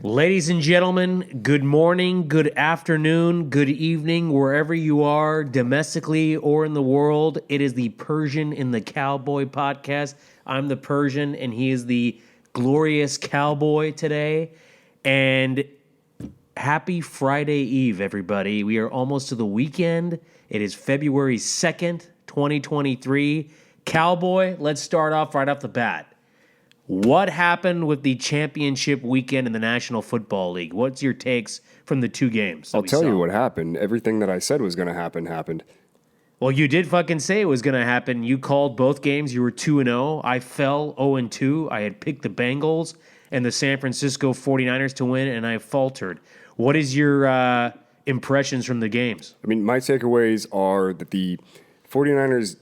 Ladies and gentlemen, good morning, good afternoon, good evening, wherever you are, domestically or in the world. It is the Persian in the Cowboy podcast. I'm the Persian, and he is the glorious Cowboy today. And happy Friday Eve, everybody. We are almost to the weekend. It is February 2nd, 2023. Cowboy, let's start off right off the bat. What happened with the championship weekend in the National Football League? What's your takes from the two games? I'll tell you what happened. Everything that I said was going to happen happened. Well, you did fucking say it was going to happen. You called both games. You were 2-0. I fell 0-2. I had picked the Bengals and the San Francisco 49ers to win, and I faltered. What is your impressions from the games? I mean, my takeaways are that the 49ers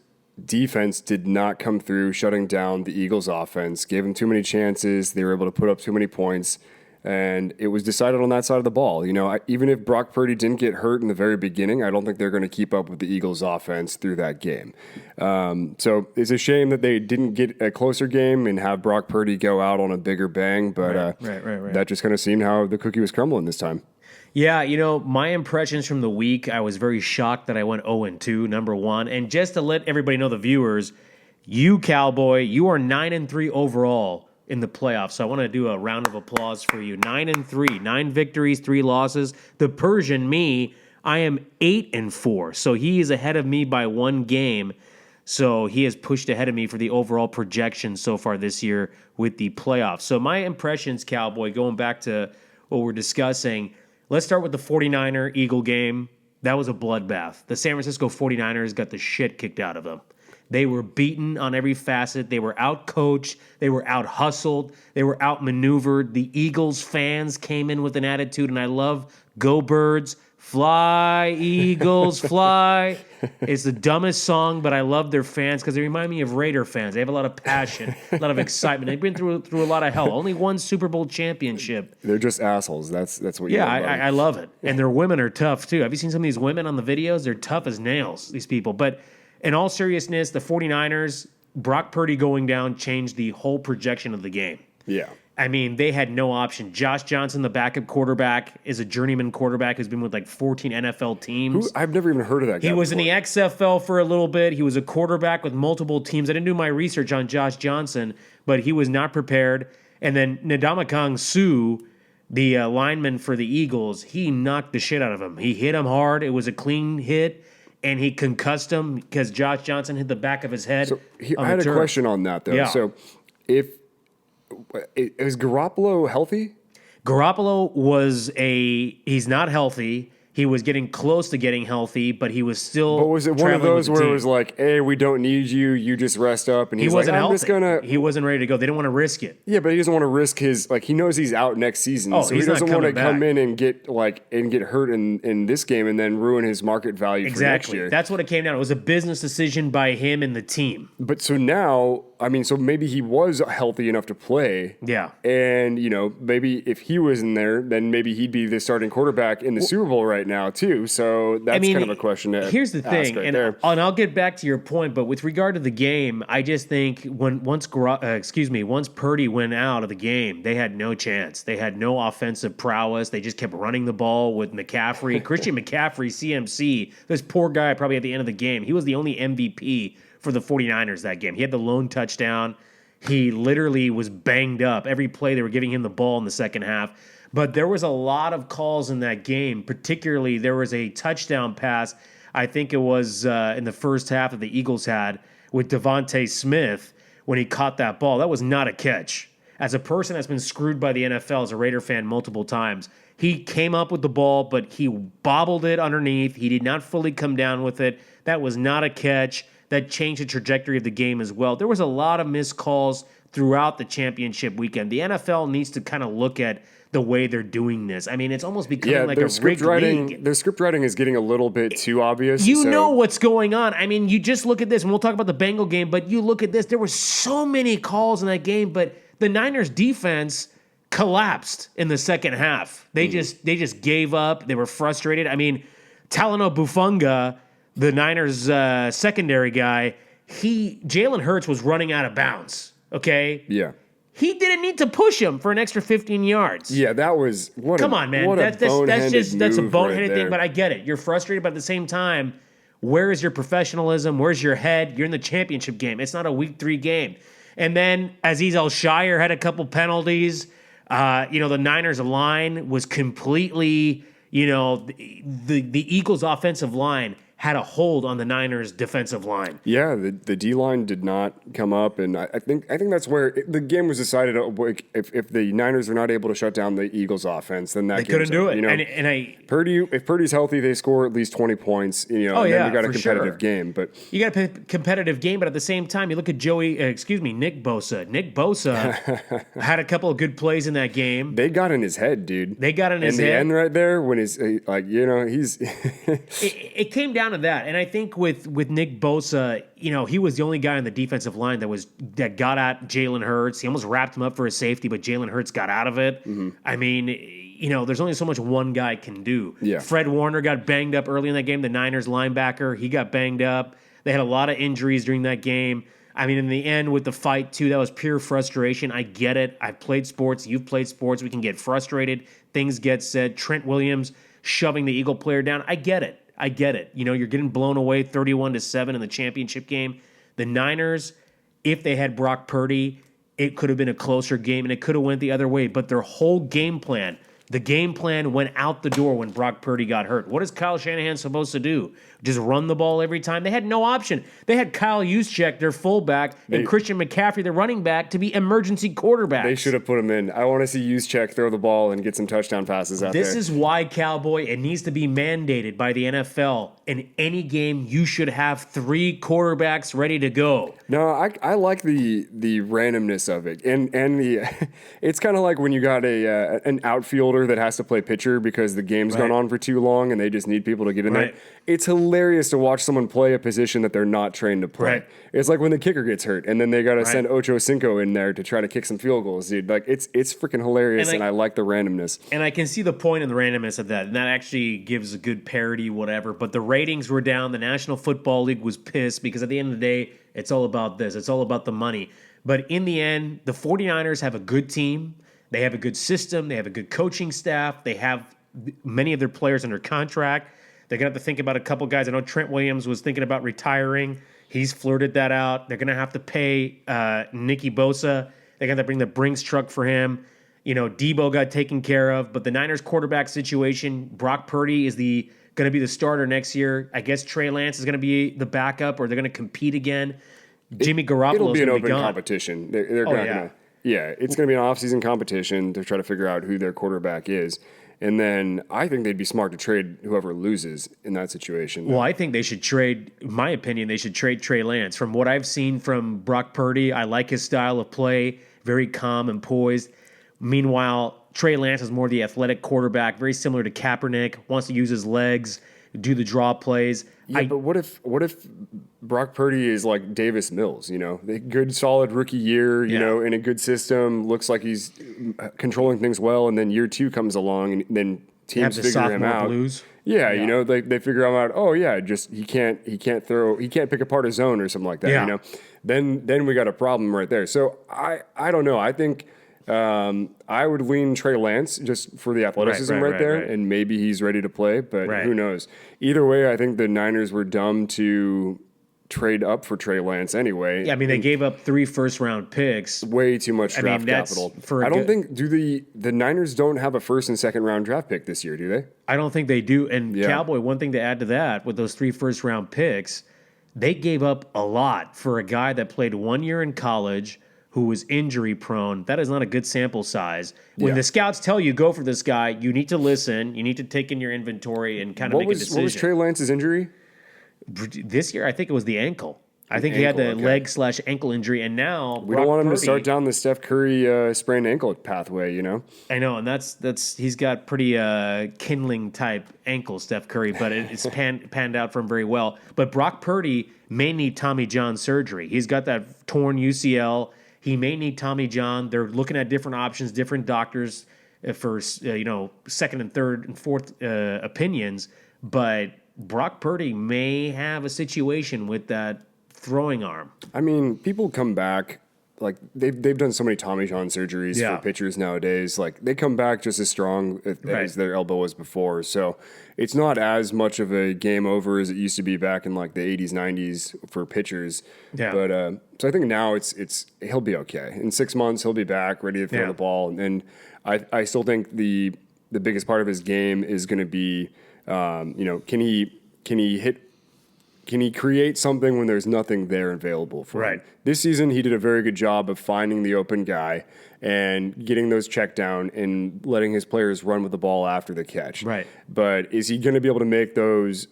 defense did not come through shutting down the Eagles offense, gave them too many chances. They were able to put up too many points, and it was decided on that side of the ball. You know, even if Brock Purdy didn't get hurt in the very beginning, I don't think they're going to keep up with the Eagles offense through that game. So it's a shame that they didn't get a closer game and have Brock Purdy go out on a bigger bang, but Right. that just kind of seemed how the cookie was crumbling this time. Yeah, you know, my impressions from the week, I was very shocked that I went 0-2, number one. And just to let everybody know, the viewers, you, Cowboy, you are 9-3 overall in the playoffs. So I want to do a round of applause for you. 9-3, 9 victories, 3 losses. The Persian, me, I am 8-4. So he is ahead of me by 1 game. So he has pushed ahead of me for the overall projection so far this year with the playoffs. So my impressions, Cowboy, going back to what we're discussing, let's start with the 49er-Eagle game. That was a bloodbath. The San Francisco 49ers got the shit kicked out of them. They were beaten on every facet. They were out-coached. They were out-hustled. They were out-maneuvered. The Eagles fans came in with an attitude, and I love Go Birds, Fly, Eagles, Fly. It's the dumbest song, but I love their fans because they remind me of Raider fans. They have a lot of passion, a lot of excitement. They've been through a lot of hell. Only one Super Bowl championship. They're just assholes. That's what you Yeah, love about I love it. And their women are tough, too. Have you seen some of these women on the videos? They're tough as nails, these people. But in all seriousness, the 49ers, Brock Purdy going down changed the whole projection of the game. Yeah. I mean, they had no option. Josh Johnson, the backup quarterback, is a journeyman quarterback who's been with like 14 NFL teams. I've never even heard of that guy. He was before. in the XFL for a little bit. He was a quarterback with multiple teams. I didn't do my research on Josh Johnson, but he was not prepared. And then Ndamukong Suh, the lineman for the Eagles, he knocked the shit out of him. He hit him hard. It was a clean hit, and he concussed him because Josh Johnson hit the back of his head. So I had a question on that, though. Yeah. So is Garoppolo healthy? Garoppolo he's not healthy. He was getting close to getting healthy, but he was still. But was it one of traveling those with the where team. it was like, hey, we don't need you, you just rest up, and He he's wasn't like, I'm healthy? just gonna. He wasn't ready to go. They didn't want to risk it. Yeah, but he doesn't want to risk his he knows he's out next season, Oh, so he he's not doesn't want to coming come back. in and get hurt in this game and then ruin his market value for next Exactly. year. That's what it came down to. It was a business decision by him and the team. But so now, I mean, so maybe he was healthy enough to play. Yeah. And, you know, maybe if he was in there, then maybe he'd be the starting quarterback in the Super Bowl right now, too. So that's kind of a question to Here's the ask thing, right and there. I'll get back to your point, but with regard to the game, I just think once Purdy went out of the game, they had no chance. They had no offensive prowess. They just kept running the ball with McCaffrey. Christian McCaffrey, CMC, this poor guy probably at the end of the game, he was the only MVP for the 49ers that game. He had the lone touchdown. He literally was banged up. Every play they were giving him the ball in the second half. But there was a lot of calls in that game. Particularly, there was a touchdown pass, I think it was in the first half that the Eagles had with Devontae Smith when he caught that ball. That was not a catch. As a person that's been screwed by the NFL as a Raider fan multiple times, he came up with the ball, but he bobbled it underneath. He did not fully come down with it. That was not a catch. That changed the trajectory of the game as well. There was a lot of missed calls throughout the championship weekend. The NFL needs to kind of look at the way they're doing this. I mean, it's almost becoming like a rigged league. Their script writing is getting a little bit too obvious. You so- know what's going on. I mean, you just look at this, and we'll talk about the Bengal game, but you look at this. There were so many calls in that game, but the Niners defense collapsed in the second half. They just gave up. They were frustrated. I mean, Talanoa Bufunga, the Niners secondary guy, Jalen Hurts was running out of bounds, okay? Yeah. He didn't need to push him for an extra 15 yards. Yeah, that was Come on, man. That's a boneheaded thing, but I get it. You're frustrated, but at the same time, where is your professionalism? Where's your head? You're in the championship game. It's not a week 3 game. And then Azeez Al-Shaair had a couple penalties. The Niners line was completely, the Eagles offensive line had a hold on the Niners defensive line. Yeah, the D line did not come up, and I think that's where the game was decided. If the Niners are not able to shut down the Eagles offense, then that they couldn't do it. If Purdy's healthy, they score at least 20 points. And then we got a competitive game. But you got a competitive game, but at the same time, you look at Nick Bosa. Nick Bosa had a couple of good plays in that game. They got in his head, dude. They got in his head. In the end, right there, when he's he's. It came down to that, and I think with Nick Bosa, he was the only guy on the defensive line that got at Jalen Hurts. He almost wrapped him up for a safety, but Jalen Hurts got out of it. Mm-hmm. I mean, there's only so much one guy can do. Yeah. Fred Warner got banged up early in that game. The Niners linebacker, he got banged up. They had a lot of injuries during that game. I mean, in the end, with the fight too, that was pure frustration. I get it. I've played sports. You've played sports. We can get frustrated. Things get said. Trent Williams shoving the Eagle player down. I get it. You're getting blown away 31-7 in the championship game. The Niners, if they had Brock Purdy, it could have been a closer game and it could have went the other way. But their whole game plan, the game plan went out the door when Brock Purdy got hurt. What is Kyle Shanahan supposed to do? Just run the ball every time? They had no option. They had Kyle Juszczyk, their fullback, and Christian McCaffrey, the running back, to be emergency quarterbacks. They should have put him in. I want to see Juszczyk throw the ball and get some touchdown passes out there. This is why, Cowboy, it needs to be mandated by the NFL. In any game, you should have 3 quarterbacks ready to go. No, I like the randomness of it, and the it's kind of like when you got an outfielder that has to play pitcher because the game's gone on for too long and they just need people to get in there. It's hilarious to watch someone play a position that they're not trained to play. Right. It's like when the kicker gets hurt and then they got to send Ocho Cinco in there to try to kick some field goals, dude. Like it's freaking hilarious, and I like the randomness. And I can see the point in the randomness of that, and that actually gives a good parody, whatever. But the ratings were down. The National Football League was pissed because at the end of the day, it's all about this. It's all about the money. But in the end, the 49ers have a good team. They have a good system. They have a good coaching staff. They have many of their players under contract. They're going to have to think about a couple guys. I know Trent Williams was thinking about retiring. He's flirted that out. They're going to have to pay Nicky Bosa. They're going to bring the Brinks truck for him. Debo got taken care of. But the Niners quarterback situation, Brock Purdy is going to be the starter next year. I guess Trey Lance is going to be the backup, or they're going to compete again. Jimmy Garoppolo is going to be gone. It'll be an open competition. They're not going to. Yeah, it's going to be an off-season competition to try to figure out who their quarterback is. And then I think they'd be smart to trade whoever loses in that situation. Well, I think they should trade, in my opinion, they should trade Trey Lance. From what I've seen from Brock Purdy, I like his style of play, very calm and poised. Meanwhile, Trey Lance is more the athletic quarterback, very similar to Kaepernick, wants to use his legs, do the draw plays. Yeah, but what if Brock Purdy is like Davis Mills, a good solid rookie year, in a good system, looks like he's controlling things well, and then year 2 comes along and then teams figure him out. Blues. Yeah, they figure him out. Oh yeah, just he can't pick apart a zone or something like that. Yeah. Then we got a problem right there. So I don't know. I think I would lean Trey Lance just for the athleticism right there, and maybe he's ready to play, but who knows? Either way, I think the Niners were dumb to trade up for Trey Lance anyway. Yeah, I mean, they gave up 3 first-round picks. Way too much draft capital. I don't think the Niners don't have a first and second round draft pick this year, do they? I don't think they do. And Cowboy, one thing to add to that, with those 3 first-round picks, they gave up a lot for a guy that played 1 year in college, who was injury prone. That is not a good sample size. When the scouts tell you go for this guy, you need to listen. You need to take in your inventory and kind of make a decision. What was Trey Lance's injury? This year, I think it was the ankle. I think he had the leg/ankle injury, and now we don't want him to start down the Steph Curry sprained ankle pathway. I know, and that's he's got pretty kindling type ankle, Steph Curry, but it's panned out for him very well. But Brock Purdy may need Tommy John surgery. He's got that torn UCL. He may need Tommy John. They're looking at different options, different doctors for second and third and fourth opinions. But Brock Purdy may have a situation with that throwing arm. I mean, people come back like they've done so many Tommy John surgeries Yeah. for pitchers nowadays. Like they come back just as strong Right. as their elbow was before. So it's not as much of a game over as it used to be back in like the 80s, 90s for pitchers. Yeah. But so I think now it's he'll be okay. In 6 months he'll be back ready to throw Yeah. the ball. And I still think the biggest part of his game is going to be can he create something when there's nothing there available for him? Right. This season, he did a very good job of finding the open guy and getting those checked down and letting his players run with the ball after the catch. Right. But is he going to be able to make those,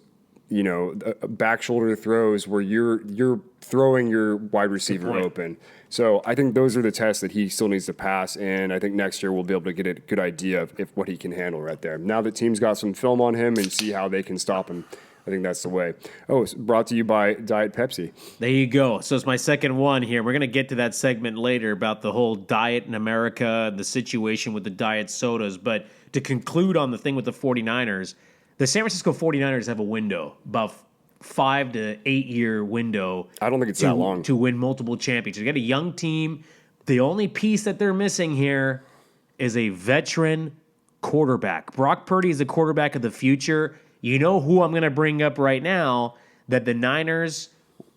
back shoulder throws where you're throwing your wide receiver point. open? So I think those are the tests that he still needs to pass, and I think next year we'll be able to get a good idea of what he can handle right there. Now that teams got some film on him and see how they can stop him, I think that's the way. Oh, it's brought to you by Diet Pepsi. There you go. So it's my second one here. We're going to get to that segment later about the whole diet in America, the situation with the diet sodas. But to conclude on the thing with the 49ers, the San Francisco 49ers have a window, about 5 to 8 year window. I don't think it's that long. To win multiple championships. They got a young team. The only piece that they're missing here is a veteran quarterback. Brock Purdy is the quarterback of the future. You know who I'm going to bring up right now that the Niners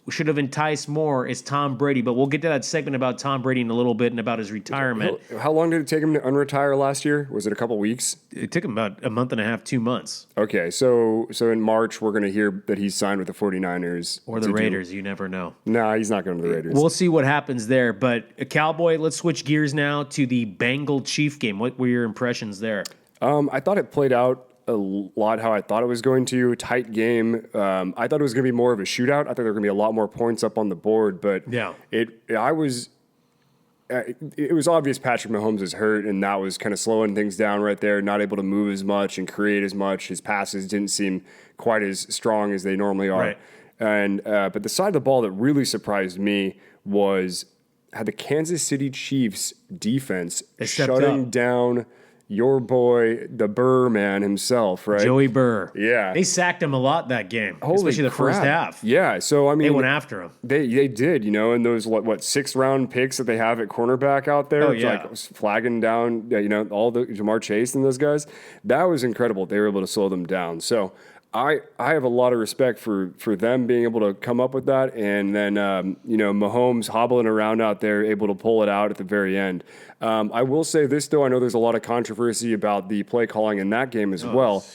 should have enticed more is Tom Brady. But we'll get to that segment about Tom Brady in a little bit and about his retirement. How long did it take him to unretire last year? Was it a couple weeks? It took him about a month and a half, 2 months. Okay, so in March, we're going to hear that he's signed with the 49ers. Or the Raiders, you never know. Nah, he's not going to the Raiders. We'll see what happens there. But Cowboy, let's switch gears now to the Bengal-Chief game. What were your impressions there? I thought it played out a lot how I thought it was going to. Tight game. I thought it was going to be more of a shootout. I thought there were going to be a lot more points up on the board, but Yeah. it was obvious Patrick Mahomes is hurt, and that was kind of slowing things down right there, not able to move as much and create as much. His passes didn't seem quite as strong as they normally are. Right. And but the side of the ball that really surprised me was how the Kansas City Chiefs defense stepped shutting up. down your boy, the Burr man himself, right? Joey Burr. Yeah. They sacked him a lot that game, Holy especially the first crap. half. Yeah, so I mean, They went after him. They did, and those what 6th-round picks that they have at cornerback out there, Oh, yeah. like flagging down, all the Jamar Chase and those guys. That was incredible. They were able to slow them down. So I have a lot of respect for them being able to come up with that, and then Mahomes hobbling around out there, able to pull it out at the very end. I will say this though, I know there's a lot of controversy about the play calling in that game as well.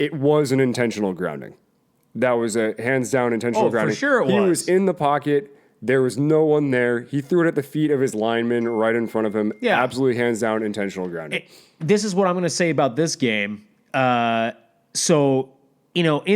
It was an intentional grounding. That was a hands down intentional Oh, for grounding. sure it He was. was in the pocket. There was no one there. He threw it at the feet of his lineman right in front of him. Yeah. Absolutely hands down intentional grounding. This is what I'm going to say about this game. In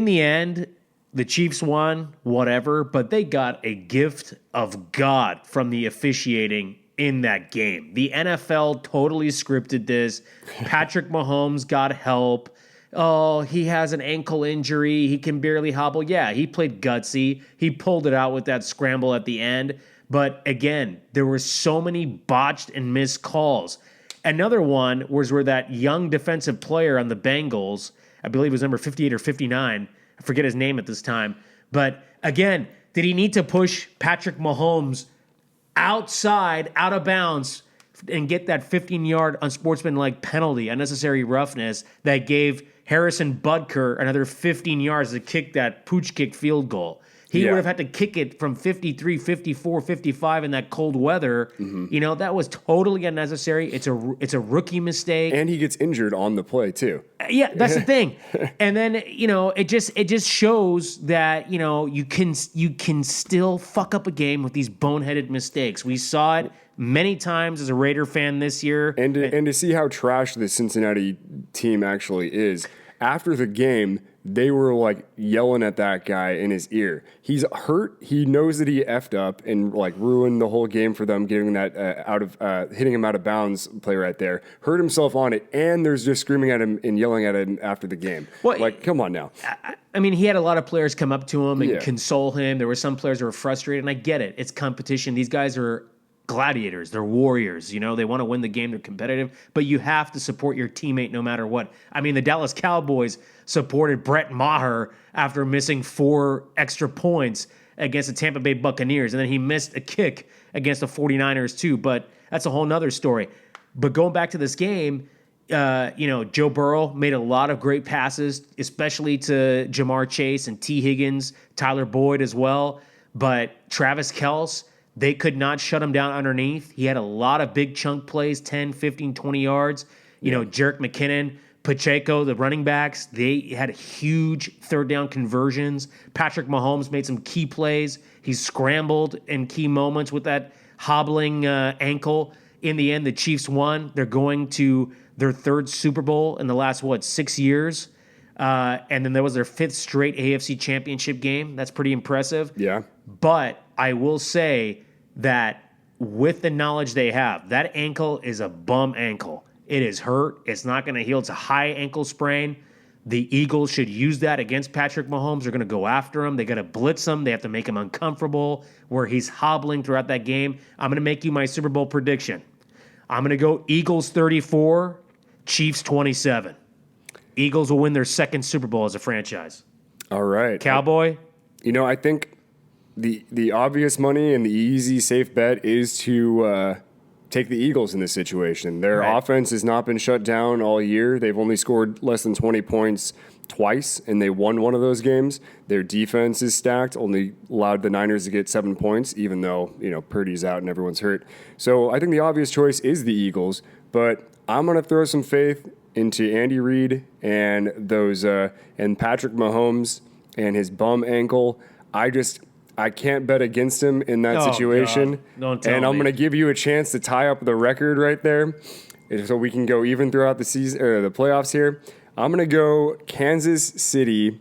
the end, the Chiefs won, whatever, but they got a gift of God from the officiating in that game. The NFL totally scripted this. Patrick Mahomes got help. Oh, he has an ankle injury. He can barely hobble. Yeah, he played gutsy. He pulled it out with that scramble at the end. But again, there were so many botched and missed calls. Another one was where that young defensive player on the Bengals, I believe it was number 58 or 59, I forget his name at this time. But again, did he need to push Patrick Mahomes outside, out of bounds, and get that 15-yard unsportsmanlike penalty, unnecessary roughness, that gave Harrison Butker another 15 yards to kick that pooch kick field goal? He Yeah. would have had to kick it from 53, 54, 55 in that cold weather. That was totally unnecessary. It's a rookie mistake. And he gets injured on the play too. Yeah, that's the thing. And then, it just shows that, you can still fuck up a game with these boneheaded mistakes. We saw it many times as a Raider fan this year. And to see how trash the Cincinnati team actually is. After the game, they were like yelling at that guy in his ear. He's hurt. He knows that he effed up and like ruined the whole game for them, getting that hitting him out of bounds play right there. Hurt himself on it, and there's just screaming at him and yelling at him after the game. Well, like, come on now. I mean, he had a lot of players come up to him and Yeah. console him. There were some players that were frustrated, and I get it. It's competition. These guys are gladiators. They're warriors. They want to win the game. They're competitive, but you have to support your teammate no matter what. I mean, the Dallas Cowboys supported Brett Maher after missing 4 extra points. against the Tampa Bay Buccaneers, and then he missed a kick against the 49ers too, but that's a whole nother story. But going back to this game, Joe Burrow made a lot of great passes, especially to Jamar Chase and T. Higgins, Tyler Boyd as well. But Travis Kelce, they could not shut him down underneath. He had a lot of big chunk plays, 10, 15, 20 yards. Jerick McKinnon, Pacheco, the running backs, they had huge third down conversions. Patrick Mahomes made some key plays. He scrambled in key moments with that hobbling ankle. In the end, the Chiefs won. They're going to their third Super Bowl in the last, 6 years. And then there was their fifth straight AFC Championship game. That's pretty impressive. Yeah. But I will say that with the knowledge they have, that ankle is a bum ankle. It is hurt. It's not going to heal. It's a high ankle sprain. The Eagles should use that against Patrick Mahomes. They're going to go after him. They got to blitz him. They have to make him uncomfortable where he's hobbling throughout that game. I'm going to make you my Super Bowl prediction. I'm going to go Eagles 34, Chiefs 27. Eagles will win their second Super Bowl as a franchise. All right. Cowboy? I think the obvious money and the easy, safe bet is to take the Eagles in this situation. Their offense has not been shut down all year. They've only scored less than 20 points twice, and they won one of those games. Their defense is stacked, only allowed the Niners to get 7 points, even though, Purdy's out and everyone's hurt. So I think the obvious choice is the Eagles, but I'm going to throw some faith into Andy Reid and those and Patrick Mahomes and his bum ankle. I can't bet against him in that situation. God. Don't tell and I'm me. going to give you a chance to tie up the record right there so we can go even throughout the season or the playoffs here. I'm going to go Kansas City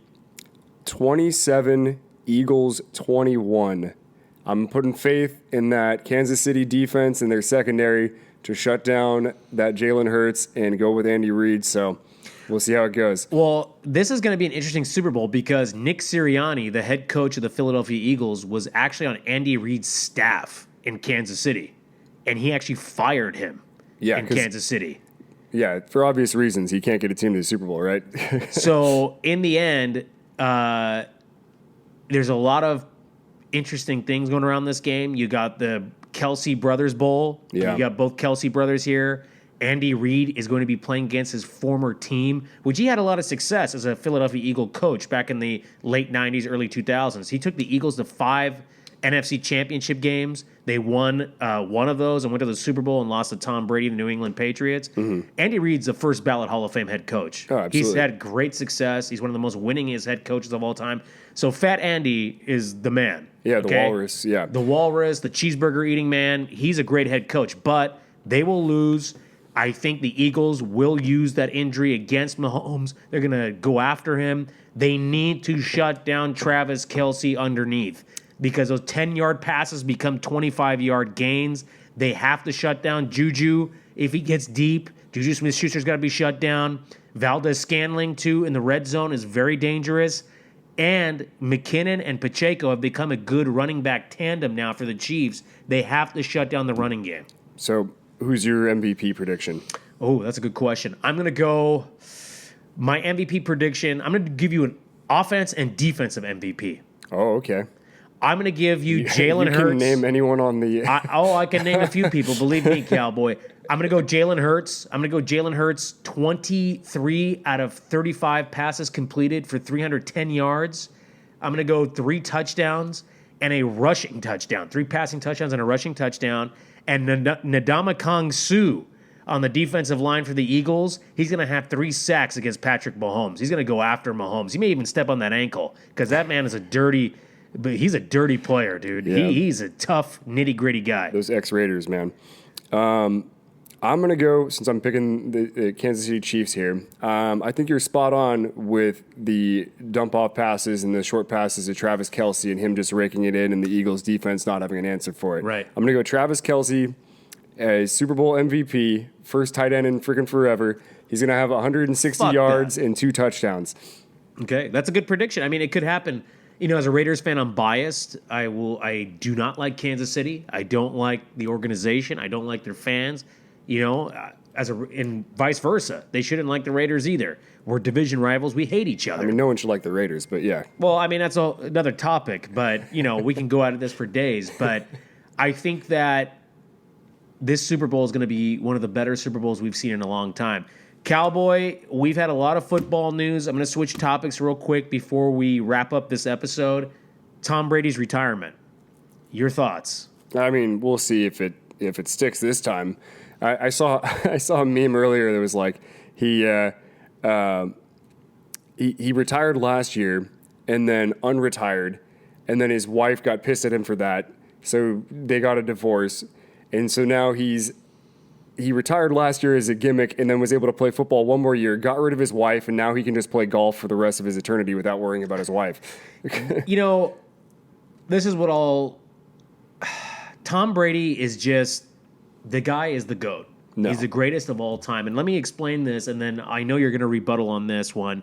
27, Eagles 21. I'm putting faith in that Kansas City defense and their secondary to shut down that Jalen Hurts and go with Andy Reid. So we'll see how it goes. Well, this is going to be an interesting Super Bowl because Nick Sirianni, the head coach of the Philadelphia Eagles, was actually on Andy Reid's staff in Kansas City, and he actually fired him in Kansas City. Yeah, for obvious reasons, he can't get a team to the Super Bowl, right? So in the end, there's a lot of interesting things going around this game. You got the Kelsey Brothers Bowl. Yeah. You got both Kelsey brothers here. Andy Reid is going to be playing against his former team, which he had a lot of success as a Philadelphia Eagle coach back in the late 90s, early 2000s. He took the Eagles to 5 NFC championship games. They won one of those and went to the Super Bowl and lost to Tom Brady, the New England Patriots. Mm-hmm. Andy Reid's the first ballot Hall of Fame head coach. Oh, absolutely. He's had great success. He's one of the most winningest head coaches of all time. So Fat Andy is the man. Yeah, the walrus. Yeah. The walrus, the cheeseburger eating man. He's a great head coach, but they will lose. I think the Eagles will use that injury against Mahomes. They're going to go after him. They need to shut down Travis Kelce underneath because those 10-yard passes become 25-yard gains. They have to shut down Juju if he gets deep. Juju Smith-Schuster's got to be shut down. Valdez-Scantling, too, in the red zone is very dangerous. And McKinnon and Pacheco have become a good running back tandem now for the Chiefs. They have to shut down the running game. So who's your MVP prediction? Oh, that's a good question. I'm going to go my MVP prediction. I'm going to give you an offense and defensive MVP. Oh, okay. I'm going to give you Jalen Hurts. You can name anyone on the... I can name a few people. Believe me, Cowboy. I'm going to go Jalen Hurts. 23 out of 35 passes completed for 310 yards. I'm going to go 3 touchdowns and a rushing touchdown. 3 passing touchdowns and a rushing touchdown. And Ndamukong Kong Suh on the defensive line for the Eagles, he's going to have 3 sacks against Patrick Mahomes. He's going to go after Mahomes. He may even step on that ankle because that man is but he's a dirty player, dude. Yeah. He's a tough, nitty-gritty guy. Those ex-Raiders, man. I'm going to go, since I'm picking the Kansas City Chiefs here, I think you're spot on with the dump-off passes and the short passes to Travis Kelce and him just raking it in and the Eagles' defense not having an answer for it. Right. I'm going to go Travis Kelce as Super Bowl MVP, first tight end in freaking forever. He's going to have 160 yards and 2 touchdowns. Okay, that's a good prediction. I mean, it could happen. As a Raiders fan, I'm biased. I do not like Kansas City. I don't like the organization. I don't like their fans. and vice versa. They shouldn't like the Raiders either. We're division rivals. We hate each other. I mean, no one should like the Raiders, but yeah. Well, I mean, that's another topic, but, we can go at this for days. But I think that this Super Bowl is going to be one of the better Super Bowls we've seen in a long time. Cowboy, we've had a lot of football news. I'm going to switch topics real quick before we wrap up this episode. Tom Brady's retirement. Your thoughts? I mean, we'll see if it sticks this time. I saw a meme earlier that was like he retired last year and then unretired, and then his wife got pissed at him for that, so they got a divorce, and so now he retired last year as a gimmick and then was able to play football one more year, got rid of his wife, and now he can just play golf for the rest of his eternity without worrying about his wife. This is what Tom Brady is just, the guy is the GOAT. No. He's the greatest of all time. And let me explain this, and then I know you're going to rebuttal on this one.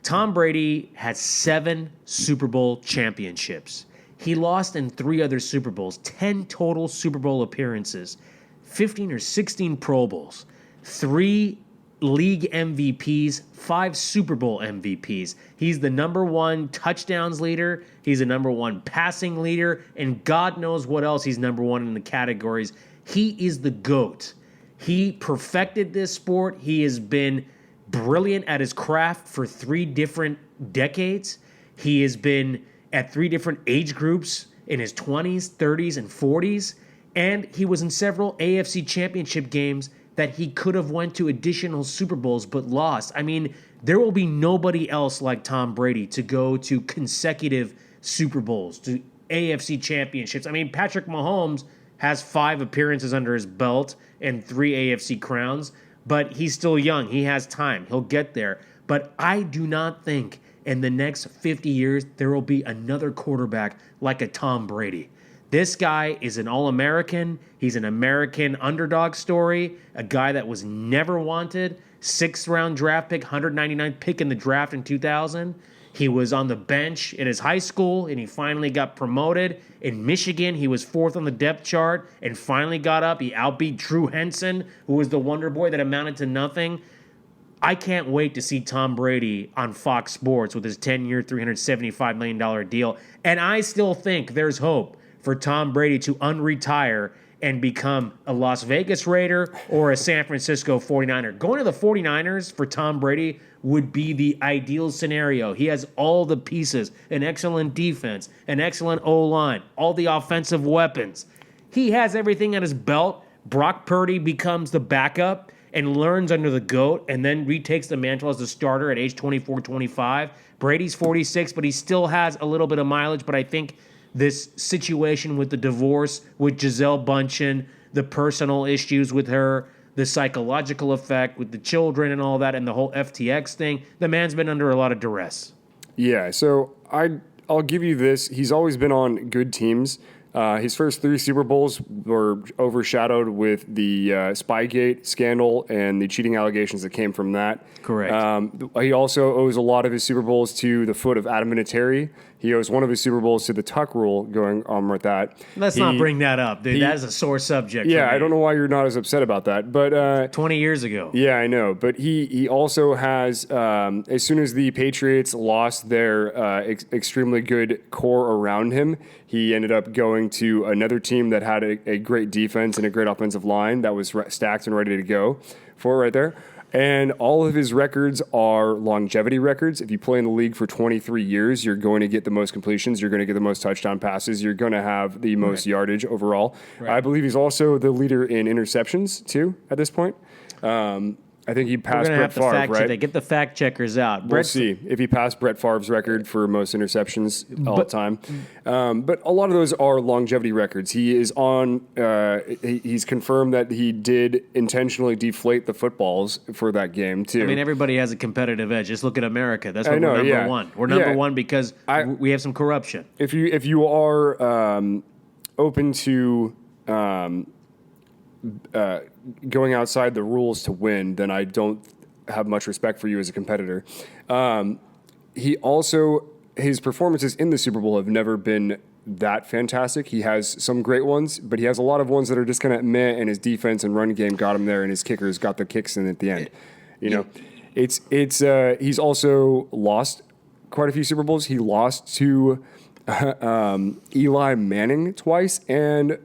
Tom Brady has 7 Super Bowl championships. He lost in 3 other Super Bowls, 10 total Super Bowl appearances, 15 or 16 Pro Bowls, 3 league MVPs, 5 Super Bowl MVPs. He's the number 1 touchdowns leader. He's the number 1 passing leader. And God knows what else he's number 1 in the categories. He is the GOAT. He perfected this sport. He has been brilliant at his craft for 3 different decades. He has been at 3 different age groups in his 20s, 30s, and 40s. And he was in several AFC championship games that he could have went to additional Super Bowls but lost. I mean, there will be nobody else like Tom Brady to go to consecutive Super Bowls, to AFC championships. I mean, Patrick Mahomes has 5 appearances under his belt and 3 AFC crowns, but he's still young. He has time. He'll get there. But I do not think in the next 50 years there will be another quarterback like a Tom Brady. This guy is an All-American. He's an American underdog story, a guy that was never wanted, 6th-round draft pick, 199th pick in the draft in 2000. He was on the bench in his high school, and he finally got promoted. In Michigan, he was 4th on the depth chart and finally got up. He outbeat Drew Henson, who was the wonder boy that amounted to nothing. I can't wait to see Tom Brady on Fox Sports with his 10-year, $375 million deal. And I still think there's hope for Tom Brady to unretire and become a Las Vegas Raider or a San Francisco 49er. Going to the 49ers for Tom Brady would be the ideal scenario. He has all the pieces, an excellent defense, an excellent O-line, all the offensive weapons. He has everything at his belt. Brock Purdy becomes the backup and learns under the GOAT and then retakes the mantle as the starter at age 24, 25. Brady's 46, but he still has a little bit of mileage, but I think this situation with the divorce with Gisele Bündchen, the personal issues with her, the psychological effect with the children and all that, and the whole FTX thing, the man's been under a lot of duress. Yeah, so I'll give you this. He's always been on good teams. His first 3 Super Bowls were overshadowed with the Spygate scandal and the cheating allegations that came from that. Correct. He also owes a lot of his Super Bowls to the foot of Adam Vinatieri. He owes one of his Super Bowls to the Tuck rule going on with that. Let's not bring that up, dude. That is a sore subject. Yeah, I don't know why you're not as upset about that. But 20 years ago. Yeah, I know. But he also has, as soon as the Patriots lost their extremely good core around him, he ended up going to another team that had a great defense and a great offensive line that was stacked and ready to go for right there. And all of his records are longevity records. If you play in the league for 23 years, you're going to get the most completions. You're going to get the most touchdown passes. You're going to have the most yardage overall. Right. I believe he's also the leader in interceptions, too, at this point. I think he passed Brett Favre, right? Get the fact checkers out. We'll see if he passed Brett Favre's record for most interceptions all time. But a lot of those are longevity records. He is on. He's confirmed that he did intentionally deflate the footballs for that game too. I mean, everybody has a competitive edge. Just look at America. That's why we're number one. We're number one because we have some corruption. If you are open to going outside the rules to win, then I don't have much respect for you as a competitor. He also, his performances in the Super Bowl have never been that fantastic. He has some great ones, but he has a lot of ones that are just kind of meh, and his defense and run game got him there, and his kickers got the kicks in at the end. You know, he's also lost quite a few Super Bowls. He lost to Eli Manning twice, and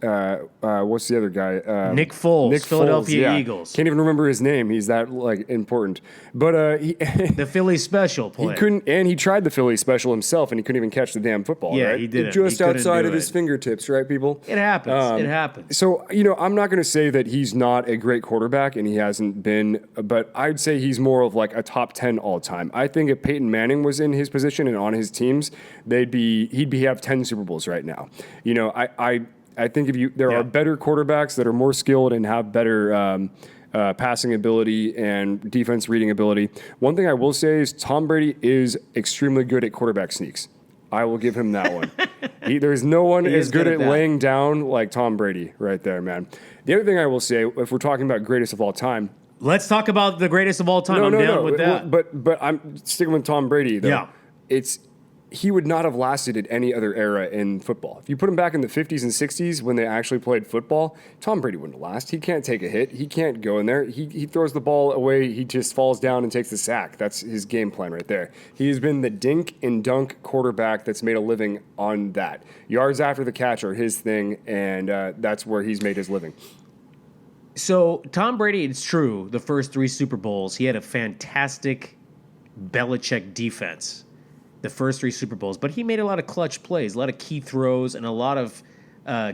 what's the other guy? Nick Foles, Philadelphia yeah. Eagles. Can't even remember his name. He's that important. But he The Philly special play. he tried the Philly special himself, and he couldn't even catch the damn football. Yeah, right? he didn't. Just He couldn't outside do of his it. fingertips, right, people? It happens. It happens. So, I'm not going to say that he's not a great quarterback, and he hasn't been, but I'd say he's more of like a top 10 all time. I think if Peyton Manning was in his position and on his teams, he'd have 10 Super Bowls right now. I think there are better quarterbacks that are more skilled and have better passing ability and defense reading ability. One thing I will say is Tom Brady is extremely good at quarterback sneaks. I will give him that one. There's no one as good at that. laying down like Tom Brady right there, man. The other thing I will say, if we're talking about greatest of all time, Let's talk about the greatest of all time. I'm down with that. But I'm sticking with Tom Brady, though. Yeah. He would not have lasted at any other era in football. If you put him back in the 50s and 60s when they actually played football, Tom Brady wouldn't last. He can't take a hit. He can't go in there. He throws the ball away. He just falls down and takes the sack. That's his game plan right there. He has been the dink and dunk quarterback that's made a living on that. Yards after the catch are his thing, and that's where he's made his living. So Tom Brady, it's true, the first 3 Super Bowls, he had a fantastic Belichick defense. The first 3 Super Bowls, but he made a lot of clutch plays, a lot of key throws, and a lot of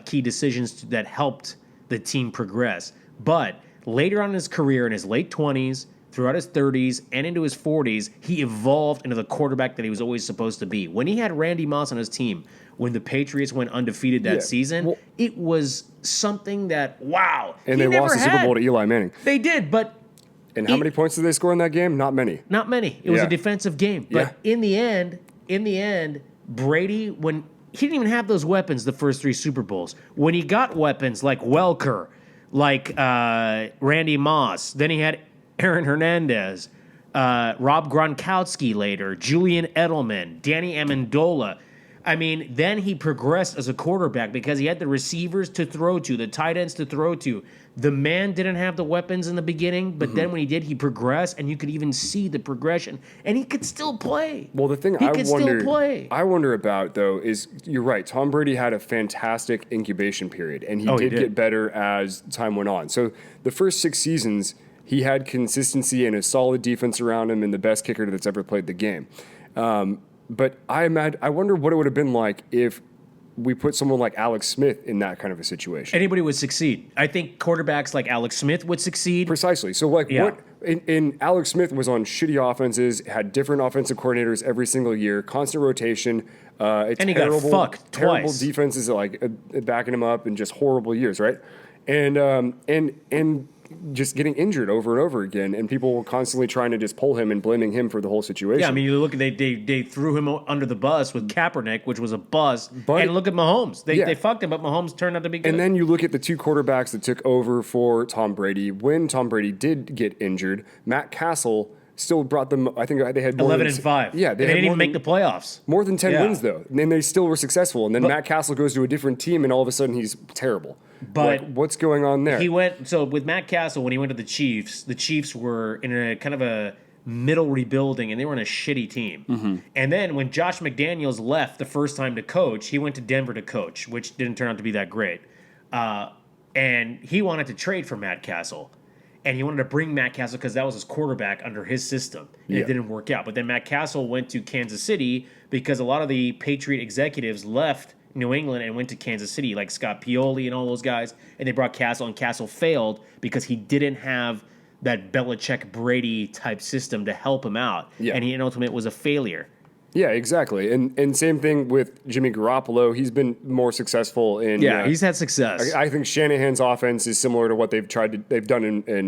key decisions that helped the team progress. But later on in his career, in his late 20s, throughout his 30s, and into his 40s, he evolved into the quarterback that he was always supposed to be. When he had Randy Moss on his team, when the Patriots went undefeated that season, it was something that, wow. And they lost the Super Bowl to Eli Manning. They did, but... And how many points did they score in that game? Not many. Not many. It was a defensive game. But in the end, Brady, when he didn't even have those weapons the first 3 Super Bowls. When he got weapons like Welker, like Randy Moss, then he had Aaron Hernandez, Rob Gronkowski later, Julian Edelman, Danny Amendola. I mean, then he progressed as a quarterback because he had the receivers to throw to, the tight ends to throw to. The man didn't have the weapons in the beginning, but then when he did, he progressed, and you could even see the progression, and he could still play. Well, the thing I wonder about, though, is you're right. Tom Brady had a fantastic incubation period, and he did get better as time went on. So the first 6 seasons, he had consistency and a solid defense around him and the best kicker that's ever played the game. But I wonder what it would have been like if we put someone like Alex Smith in that kind of a situation. Anybody would succeed. I think quarterbacks like Alex Smith would succeed. Precisely. So, what in Alex Smith was on shitty offenses, had different offensive coordinators every single year, constant rotation, and he got fucked terrible twice. defenses backing him up, and just horrible years, right? And just getting injured over and over again, and people were constantly trying to just pull him and blaming him for the whole situation. Yeah, I mean, you look at they threw him under the bus with Kaepernick, which was a bust. And look at Mahomes. They fucked him, but Mahomes turned out to be good. And then you look at the 2 quarterbacks that took over for Tom Brady. When Tom Brady did get injured, Matt Castle still brought them. I think they had more 11-5. Yeah, they didn't even make the playoffs. More than 10 wins though, and they still were successful. And then Matt Castle goes to a different team, and all of a sudden he's terrible. But what's going on there? He went with Matt Castle when he went to the Chiefs were in a kind of a middle rebuilding, and they were on a shitty team. Mm-hmm. And then when Josh McDaniels left the first time to coach, he went to Denver to coach, which didn't turn out to be that great. And he wanted to trade for Matt Castle. And he wanted to bring Matt Castle because that was his quarterback under his system. And it didn't work out. But then Matt Castle went to Kansas City because a lot of the Patriot executives left New England and went to Kansas City, like Scott Pioli and all those guys. And they brought Castle, and Castle failed because he didn't have that Belichick-Brady type system to help him out. Yeah. And he ultimately was a failure. Yeah, exactly. And same thing with Jimmy Garoppolo. He's been more successful in. Yeah, he's had success. I think Shanahan's offense is similar to what they've done in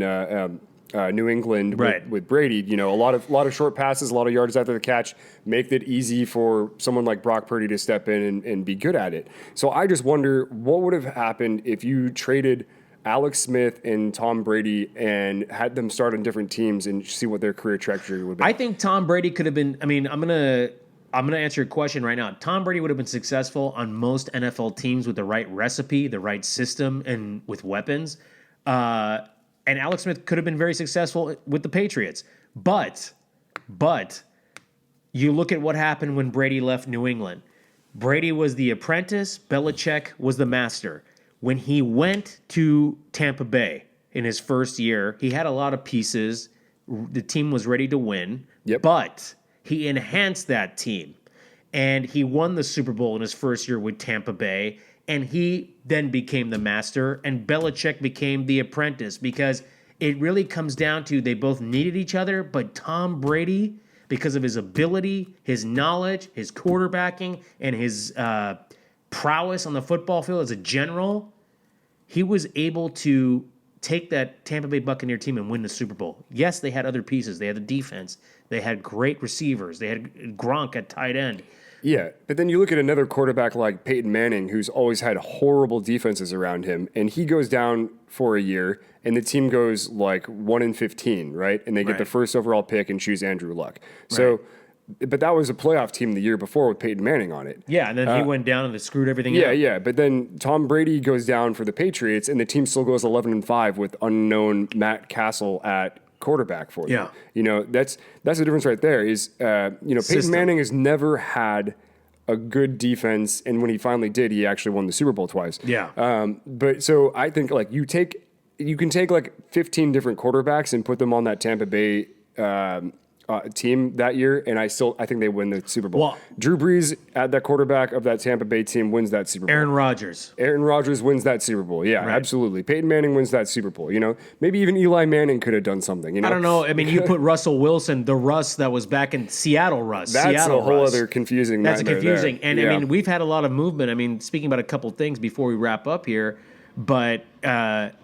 New England with Brady. You know, a lot of short passes, a lot of yards after the catch, make it easy for someone like Brock Purdy to step in and be good at it. So I just wonder what would have happened if you traded Alex Smith and Tom Brady and had them start on different teams and see what their career trajectory would be. I think Tom Brady could have been. I mean, I'm gonna I'm going to answer your question right now. Tom Brady would have been successful on most NFL teams with the right recipe, the right system, and with weapons. And Alex Smith could have been very successful with the Patriots. But you look at what happened when Brady left New England. Brady was the apprentice. Belichick was the master. When he went to Tampa Bay in his first year, he had a lot of pieces. The team was ready to win. Yep. But he enhanced that team. And he won the Super Bowl in his first year with Tampa Bay. And he then became the master. And Belichick became the apprentice. Because it really comes down to they both needed each other. But Tom Brady, because of his ability, his knowledge, his quarterbacking, and his prowess on the football field as a general, he was able to take that Tampa Bay Buccaneer team and win the Super Bowl. Yes, they had other pieces. They had the defense. They had great receivers. They had Gronk at tight end. Yeah, but then you look at another quarterback like Peyton Manning, who's always had horrible defenses around him, and he goes down for a year, and the team goes like 1-15, right? And they get the first overall pick and choose Andrew Luck. So, but that was a playoff team the year before with Peyton Manning on it. Yeah, and then he went down and they screwed everything up. Yeah. But then Tom Brady goes down for the Patriots, and the team still goes 11-5 with unknown Matt Castle at quarterback for them. Yeah. You know, that's the difference right there is, Peyton Manning has never had a good defense. And when he finally did, he actually won the Super Bowl twice. Yeah. But so I think like you can take like 15 different quarterbacks and put them on that Tampa Bay, team that year, and I think they win the Super Bowl. Well, Drew Brees at that quarterback of that Tampa Bay team wins that Super Bowl. Aaron Rodgers wins that Super Bowl. Yeah, absolutely. Peyton Manning wins that Super Bowl. You know, maybe even Eli Manning could have done something. You know, I don't know. I mean, you put Russell Wilson, the Russ that was back in Seattle Russ. That's Seattle a whole Russ. other confusing. That's confusing. There. And I mean, we've had a lot of movement. I mean, speaking about a couple things before we wrap up here, but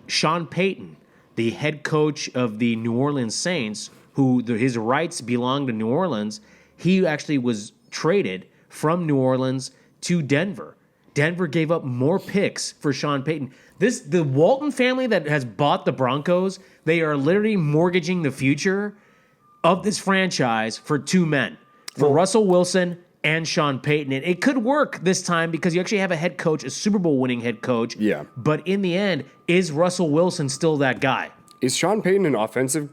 Sean Payton, the head coach of the New Orleans Saints, his rights belong to New Orleans, he actually was traded from New Orleans to Denver. Denver gave up more picks for Sean Payton. The Walton family that has bought the Broncos, they are literally mortgaging the future of this franchise for two men, for Russell Wilson and Sean Payton. And it could work this time because you actually have a head coach, a Super Bowl winning head coach. Yeah. But in the end, is Russell Wilson still that guy? Is Sean Payton an offensive?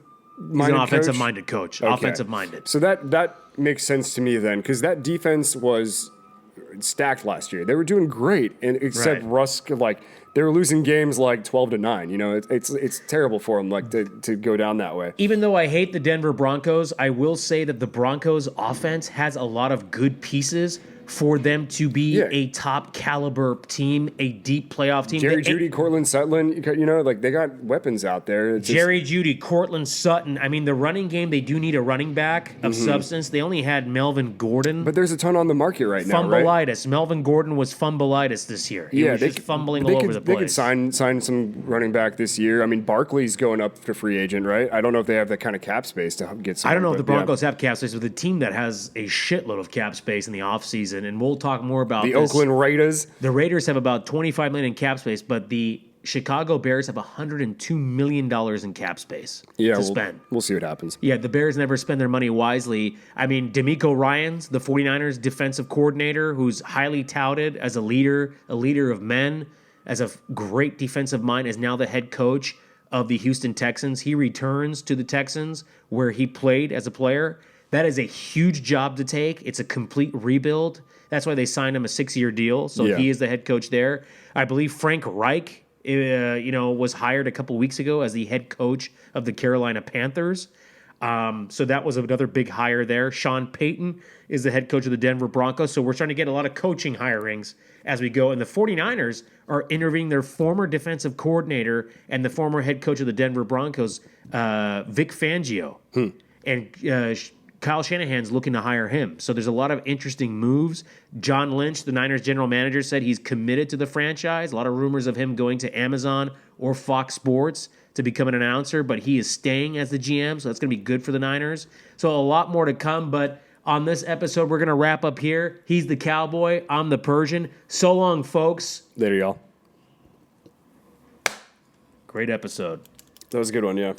He's an offensive-minded coach. Okay. Offensive-minded. So that makes sense to me then, because that defense was stacked last year. They were doing great, and except Russ, like they were losing games like 12-9. You know, it's terrible for them, like to go down that way. Even though I hate the Denver Broncos, I will say that the Broncos offense has a lot of good pieces for them to be a top caliber team, a deep playoff team. Jerry Jeudy, Cortland Sutton, you know, like they got weapons out there. It's Jerry Jeudy, Cortland Sutton. I mean, the running game, they do need a running back of substance. They only had Melvin Gordon. But there's a ton on the market right now, right? Fumbleitis. Melvin Gordon was fumbleitis this year. He was just fumbling all over the place. They could sign some running back this year. I mean, Barkley's going up to free agent, right? I don't know if they have that kind of cap space to get some. I don't know if the Broncos have cap space with a team that has a shitload of cap space in the offseason, and we'll talk more about the this. Oakland Raiders. The Raiders have about $25 million in cap space, but the Chicago Bears have $102 million in cap space to spend. We'll see what happens. Yeah, the Bears never spend their money wisely. I mean, DeMeco Ryans, the 49ers defensive coordinator, who's highly touted as a leader of men, as a great defensive mind, is now the head coach of the Houston Texans. He returns to the Texans where he played as a player. That is a huge job to take. It's a complete rebuild. That's why they signed him a 6-year deal. So he is the head coach there. I believe Frank Reich, was hired a couple weeks ago as the head coach of the Carolina Panthers. So that was another big hire there. Sean Payton is the head coach of the Denver Broncos. So we're starting to get a lot of coaching hirings as we go. And the 49ers are interviewing their former defensive coordinator and the former head coach of the Denver Broncos, Vic Fangio. And Kyle Shanahan's looking to hire him. So there's a lot of interesting moves. John Lynch, the Niners general manager, said he's committed to the franchise. A lot of rumors of him going to Amazon or Fox Sports to become an announcer, but he is staying as the GM, so that's going to be good for the Niners. So a lot more to come, but on this episode, we're going to wrap up here. He's the Cowboy. I'm the Persian. So long, folks. There you go. Great episode. That was a good one, yeah.